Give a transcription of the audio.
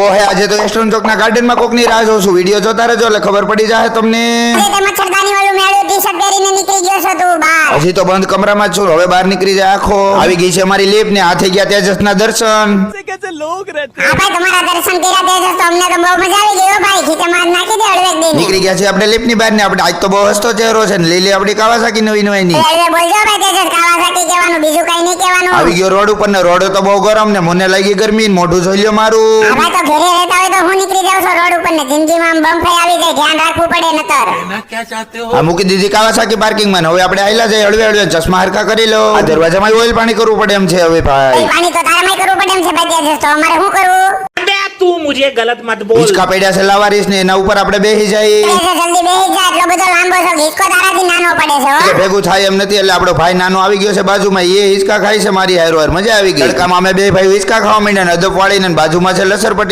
ઓહે આજે તો વેસ્ટર્ન ચોક ના ગાર્ડન માં કોક ની રાહ જોઉં છું. વિડીયો જોતા રહેજો એટલે ખબર પડી જાય તમને. મચ્છરદાની વાળું મેળ્યું ટી-શર્ટ પહેરીને નીકળી ગયો છો તું બહાર. હજી તો બંધ કમરામાં જ છું. હવે બહાર નીકળી જાય આખો. આવી ગઈ છે અમારી લીપ ને આ થઈ ગયા તેજસ ના દર્શન. હા ભાઈ તમારા દર્શન કર્યા તેજસ તો અમને તો બહુ મજા આવી ગઈ હો ભાઈ. ખીચામાં નાખી દે હળવેક દઈને. નીકળી ગયા છે આપણે લીપ ની બહાર ને આપણે આજ તો બહુ હસતો ચહેરો છે ને લીલી આપડી કાવાસાકી નવી નવી ની. હળવે બોલજો ભાઈ તેજસ કાવાસાકી કહેવાનું બીજું કઈ નહીં કહેવાનું. આવી ગયો રોડ ઉપર ને રોડ તો બહુ ગરમ ને મને લાગી ગરમી ને મોઢું જોઈ લ્યો મારું. હા ભાઈ તો ઘરે રહેતા હોય તો હું નીકળી જાઉં છું રોડ ઉપર ને જિંદગીમાં આમ બમ્ફાઈ આવી જાય ધ્યાન રાખવું પડે નતર. આ મૂકી દીધી કાવાસાકી પાર્કિંગ માં. હવે આપણે આયલા જાય હળવે હળવે ચશ્મા હરખા કરી લો. આ દરવાજામાં ઓઇલ પાણી કરવું પડે એમ છે હવે ભાઈ. પાણી તો તારામાં કરવું પડે એમ છે ભાઈ તેજસ તો અમારે શું કરવું? तू मुझे गलत मत बोल। હિંચકા પડ્યા છે લાવારીસ ને એના ઉપર આપણે બેસી જાય. તેજસ જલ્દી બેસી જા એટલો બધો લાંબો છો હિસકો તારાથી નાનો પડે છે હો. એટલે ભેગું થાય એમ નથી એટલે આપણો ભાઈ નાનો આવી ગયો છે બાજુમાં. એ હિંચકા ખાય છે મારી હારો હાર. મજા આવી ગઈ. તડકામાં અમે બે ભાઈ હિંચકા ખાવા માંડ્યા ને અદબ વાળીને બાજુમાં છે લસર પટ્ટી.